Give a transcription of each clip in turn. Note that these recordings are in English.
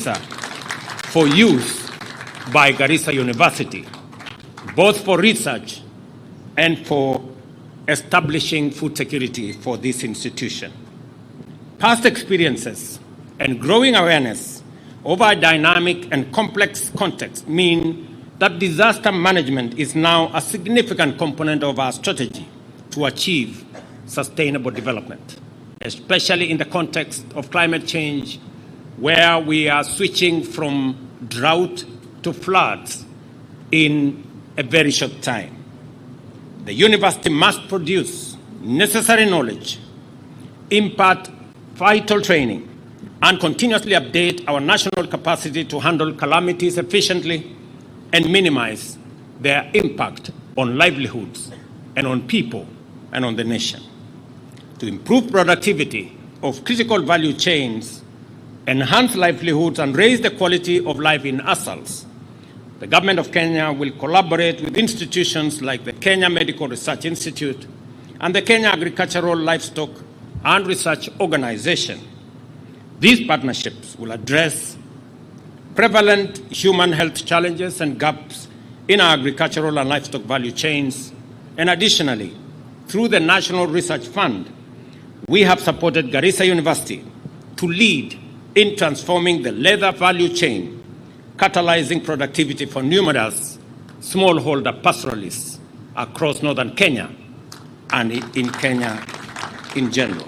for use by Garissa University, both for research and for establishing food security for this institution. Past experiences and growing awareness over a dynamic and complex context mean that disaster management is now a significant component of our strategy to achieve sustainable development, especially in the context of climate change, where we are switching from drought to floods in a very short time. The university must produce necessary knowledge, impart vital training, and continuously update our national capacity to handle calamities efficiently and minimize their impact on livelihoods and on people and on the nation. To improve productivity of critical value chains, enhance livelihoods, and raise the quality of life in ASALs, the Government of Kenya will collaborate with institutions like the Kenya Medical Research Institute and the Kenya Agricultural, Livestock and Research Organization. These partnerships will address prevalent human health challenges and gaps in our agricultural and livestock value chains. And additionally, through the National Research Fund, we have supported Garissa University to lead in transforming the leather value chain, catalyzing productivity for numerous smallholder pastoralists across northern Kenya and in Kenya in general.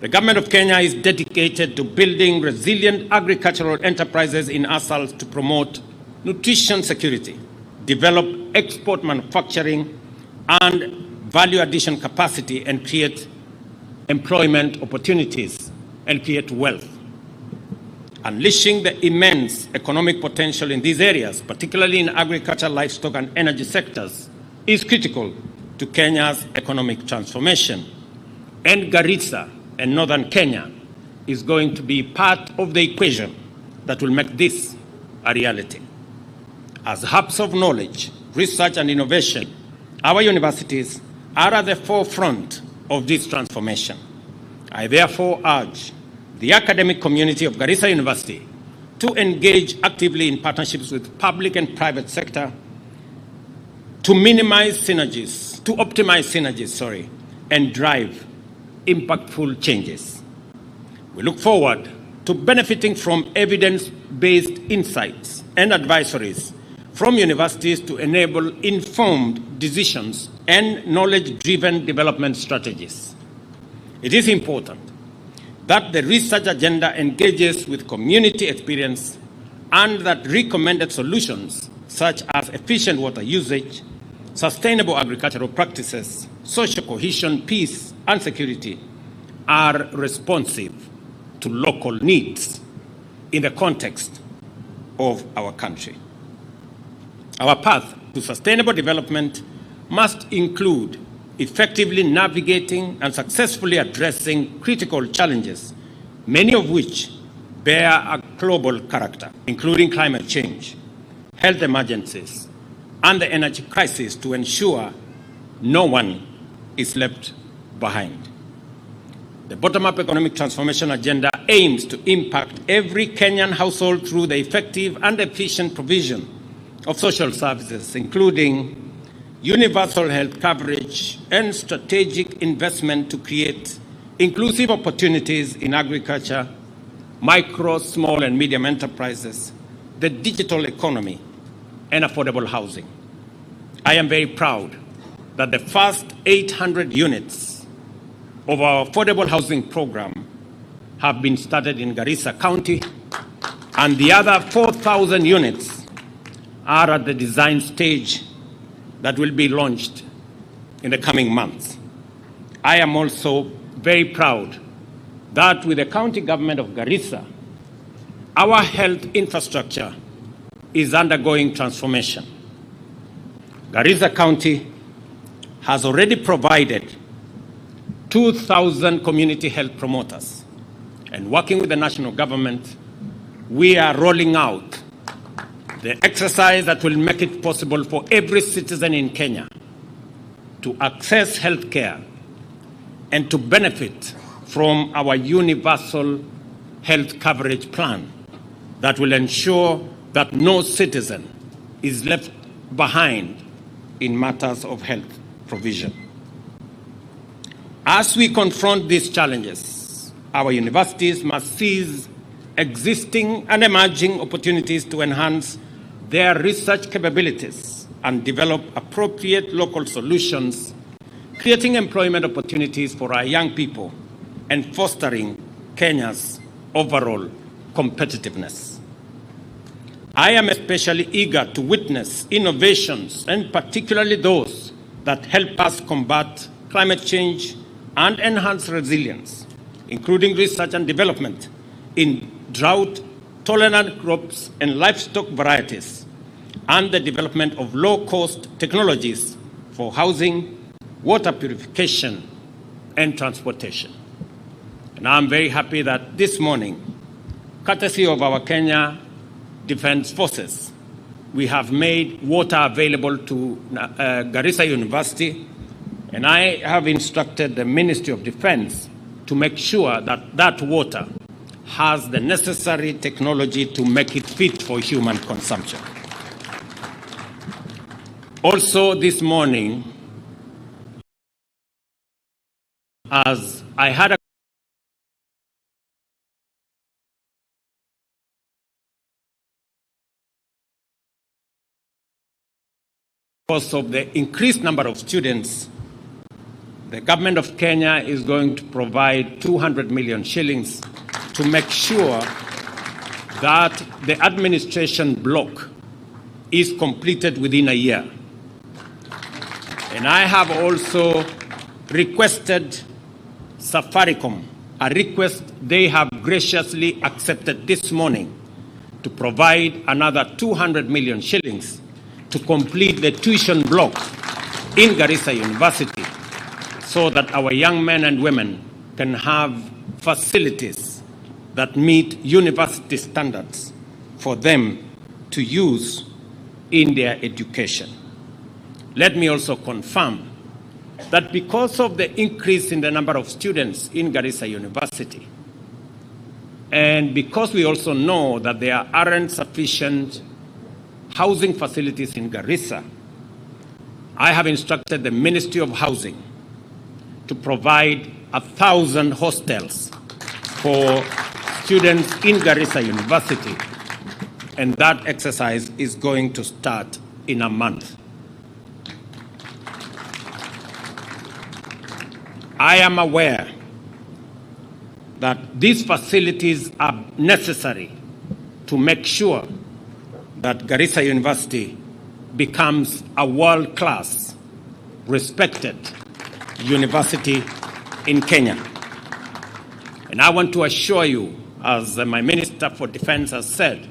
The Government of Kenya is dedicated to building resilient agricultural enterprises in ASALs to promote nutrition security, develop export manufacturing and value addition capacity, and create employment opportunities and create wealth. Unleashing the immense economic potential in these areas, particularly in agriculture, livestock, and energy sectors, is critical to Kenya's economic transformation. And Garissa and northern Kenya is going to be part of the equation that will make this a reality. As hubs of knowledge, research, and innovation, our universities are at the forefront of this transformation. I therefore urge the academic community of Garissa University to engage actively in partnerships with public and private sector to optimize synergies, and drive impactful changes. We look forward to benefiting from evidence-based insights and advisories from universities to enable informed decisions and knowledge-driven development strategies. It is important that the research agenda engages with community experience and that recommended solutions such as efficient water usage, sustainable agricultural practices, social cohesion, peace, and security are responsive to local needs in the context of our country. Our path to sustainable development must include effectively navigating and successfully addressing critical challenges, many of which bear a global character, including climate change, health emergencies, and the energy crisis, to ensure no one is left behind. The bottom-up economic transformation agenda aims to impact every Kenyan household through the effective and efficient provision of social services, including universal health coverage and strategic investment to create inclusive opportunities in agriculture, micro, small, and medium enterprises, the digital economy, and affordable housing. I am very proud that the first 800 units of our affordable housing program have been started in Garissa County, and the other 4,000 units are at the design stage that will be launched in the coming months. I am also very proud that with the county government of Garissa, our health infrastructure is undergoing transformation. Garissa County has already provided 2,000 community health promoters, and working with the national government, we are rolling out the exercise that will make it possible for every citizen in Kenya to access health care and to benefit from our universal health coverage plan that will ensure that no citizen is left behind in matters of health provision. As we confront these challenges, our universities must seize existing and emerging opportunities to enhance their research capabilities and develop appropriate local solutions, creating employment opportunities for our young people and fostering Kenya's overall competitiveness. I am especially eager to witness innovations, and particularly those that help us combat climate change and enhance resilience, including research and development in drought-tolerant crops and livestock varieties, and the development of low-cost technologies for housing, water purification, and transportation. And I'm very happy that this morning, courtesy of our Kenya Defense Forces, we have made water available to Garissa University, and I have instructed the Ministry of Defense to make sure that that water has the necessary technology to make it fit for human consumption. Also this morning, as I had a because of the increased number of students, the government of Kenya is going to provide 200 million shillings to make sure that the administration block is completed within a year. And I have also requested Safaricom, a request they have graciously accepted this morning, to provide another 200 million shillings to complete the tuition block in Garissa University so that our young men and women can have facilities that meet university standards for them to use in their education. Let me also confirm that because of the increase in the number of students in Garissa University, and because we also know that there aren't sufficient housing facilities in Garissa, I have instructed the Ministry of Housing to provide 1,000 hostels for students in Garissa University, and that exercise is going to start in a month. I am aware that these facilities are necessary to make sure that Garissa University becomes a world-class, respected university in Kenya. And I want to assure you, as my Minister for Defense has said,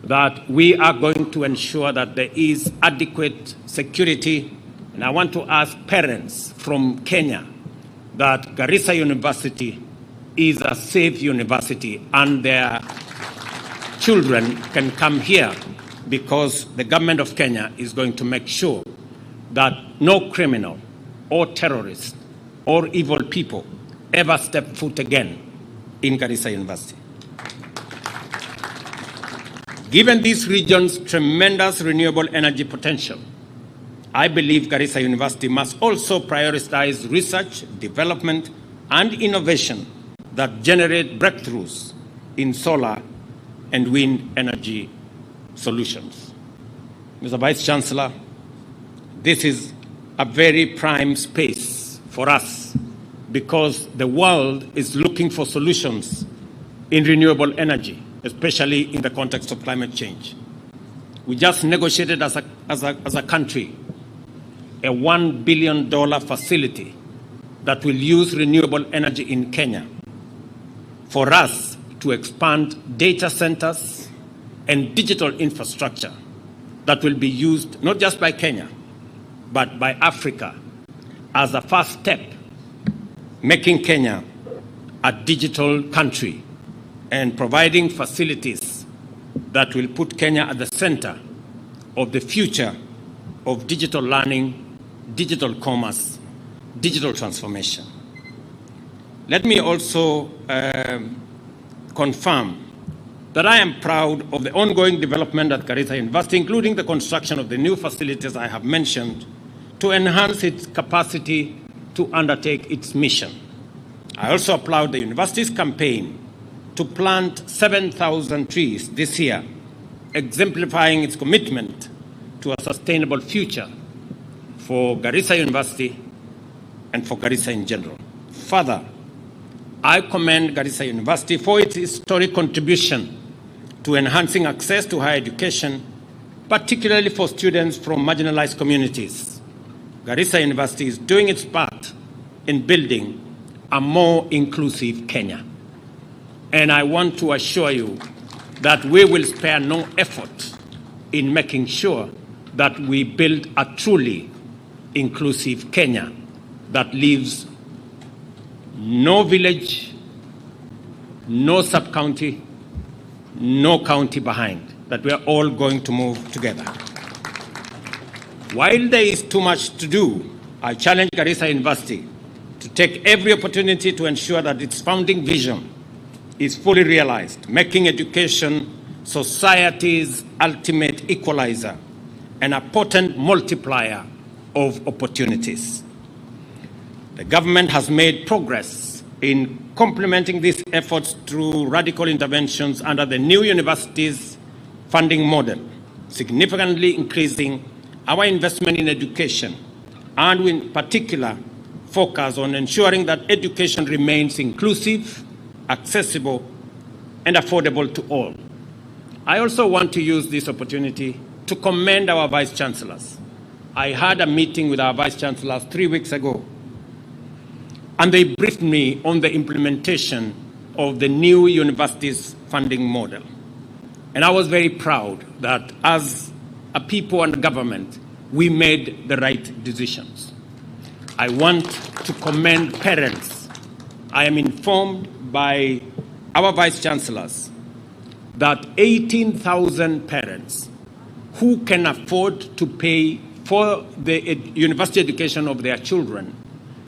that we are going to ensure that there is adequate security. And I want to ask parents from Kenya that Garissa University is a safe university and their children can come here, because the government of Kenya is going to make sure that no criminal or terrorist or evil people ever step foot again in Garissa University. Given this region's tremendous renewable energy potential, I believe Garissa University must also prioritize research, development, and innovation that generate breakthroughs in solar and wind energy solutions. Mr. Vice Chancellor, this is a very prime space for us because the world is looking for solutions in renewable energy, especially in the context of climate change. We just negotiated as a country a $1 billion facility that will use renewable energy in Kenya for us to expand data centers and digital infrastructure that will be used not just by Kenya, but by Africa as a first step, making Kenya a digital country and providing facilities that will put Kenya at the center of the future of digital learning, digital commerce, digital transformation. Let me also confirm that I am proud of the ongoing development at Garissa University, including the construction of the new facilities I have mentioned, to enhance its capacity to undertake its mission. I also applaud the university's campaign to plant 7,000 trees this year, exemplifying its commitment to a sustainable future for Garissa University and for Garissa in general. Further, I commend Garissa University for its historic contribution to enhancing access to higher education, particularly for students from marginalized communities. Garissa University is doing its part in building a more inclusive Kenya. And I want to assure you that we will spare no effort in making sure that we build a truly inclusive Kenya that leaves no village, no sub-county, no county behind, that we are all going to move together. While there is too much to do, I challenge Garissa University to take every opportunity to ensure that its founding vision is fully realized, making education society's ultimate equalizer and a potent multiplier of opportunities. The government has made progress in complementing these efforts through radical interventions under the new university's funding model, significantly increasing our investment in education, and in particular focus on ensuring that education remains inclusive, accessible, and affordable to all. I also want to use this opportunity to commend our Vice Chancellors. I had a meeting with our Vice Chancellors 3 weeks ago, and they briefed me on the implementation of the new university's funding model. And I was very proud that as a people and a government, we made the right decisions. I want to commend parents. I am informed by our Vice Chancellors that 18,000 parents who can afford to pay for the university education of their children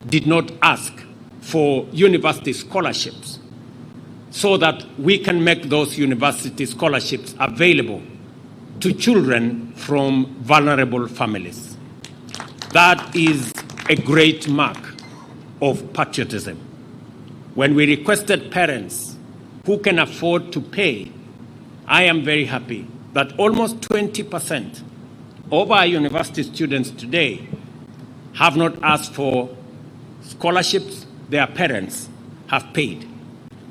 did not ask for university scholarships, so that we can make those university scholarships available to children from vulnerable families. That is a great mark of patriotism. When we requested parents who can afford to pay, I am very happy that almost 20% of our university students today have not asked for scholarships. Their parents have paid,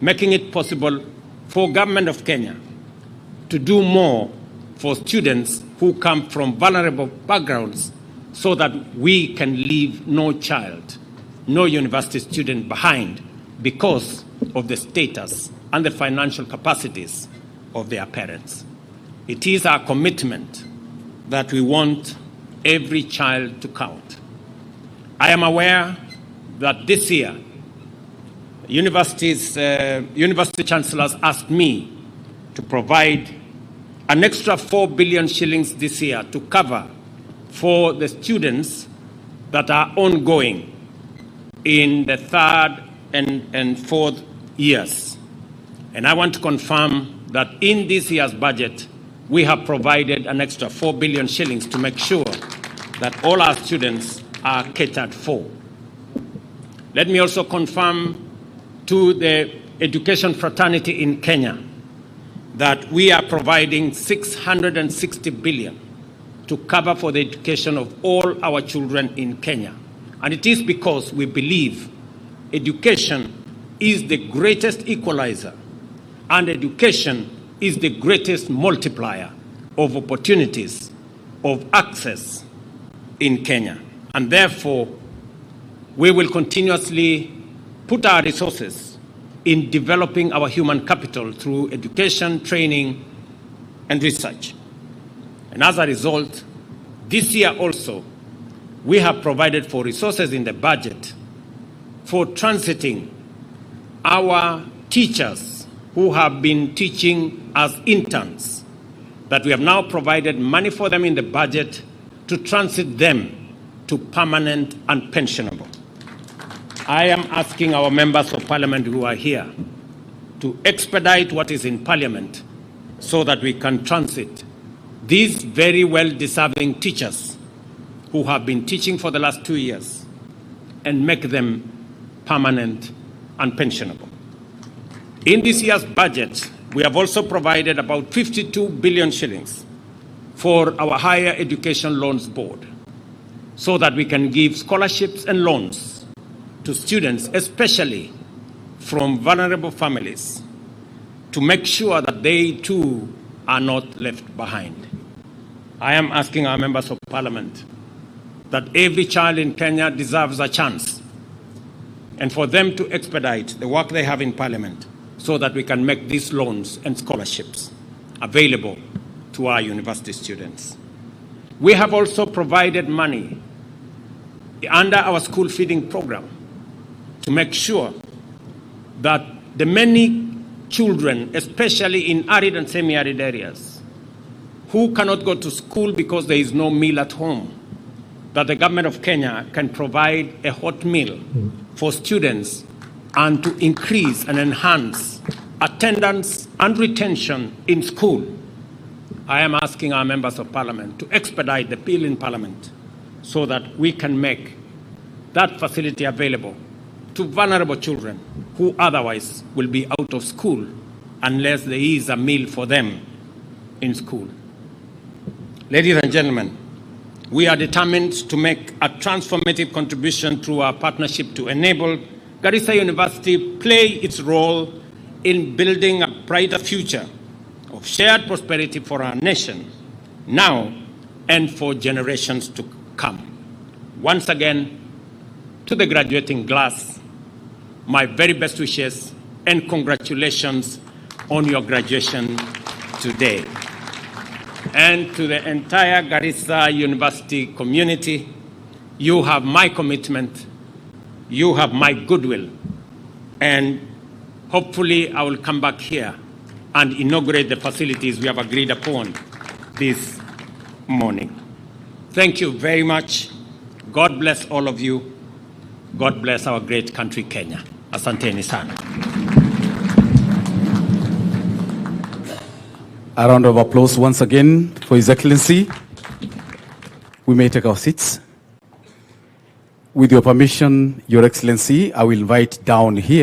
making it possible for Government of Kenya to do more for students who come from vulnerable backgrounds, so that we can leave no child, no university student behind because of the status and the financial capacities of their parents. It is our commitment that we want every child to count. I am aware that this year, university chancellors asked me to provide an extra 4 billion shillings this year to cover for the students that are ongoing in the third and fourth years. And I want to confirm that in this year's budget, we have provided an extra 4 billion shillings to make sure that all our students are catered for. Let me also confirm to the education fraternity in Kenya that we are providing 660 billion to cover for the education of all our children in Kenya. And it is because we believe education is the greatest equalizer, and education is the greatest multiplier of opportunities, of access in Kenya. And therefore, we will continuously put our resources in developing our human capital through education, training, and research. And as a result, this year also, we have provided for resources in the budget for transiting our teachers who have been teaching as interns, that we have now provided money for them in the budget to transit them to permanent and pensionable. I am asking our members of parliament who are here to expedite what is in Parliament so that we can transit these very well-deserving teachers who have been teaching for the last 2 years and make them permanent and pensionable. In this year's budget, we have also provided about 52 billion shillings for our Higher Education Loans Board so that we can give scholarships and loans to students, especially from vulnerable families, to make sure that they too are not left behind. I am asking our members of Parliament that every child in Kenya deserves a chance, and for them to expedite the work they have in Parliament so that we can make these loans and scholarships available to our university students. We have also provided money under our school feeding program to make sure that the many children, especially in arid and semi-arid areas, who cannot go to school because there is no meal at home, that the government of Kenya can provide a hot meal for students and to increase and enhance attendance and retention in school. I am asking our members of Parliament to expedite the bill in Parliament so that we can make that facility available to vulnerable children who otherwise will be out of school unless there is a meal for them in school. Ladies and gentlemen, we are determined to make a transformative contribution through our partnership to enable Garissa University play its role in building a brighter future of shared prosperity for our nation now and for generations to come. Once again, to the graduating class, my very best wishes and congratulations on your graduation today. And to the entire Garissa University community, you have my commitment, you have my goodwill, and hopefully I will come back here and inaugurate the facilities we have agreed upon this morning. Thank you very much. God bless all of you. God bless our great country, Kenya. Asanteni sana. A round of applause once again for His Excellency. We may take our seats. With your permission, Your Excellency, I will invite down here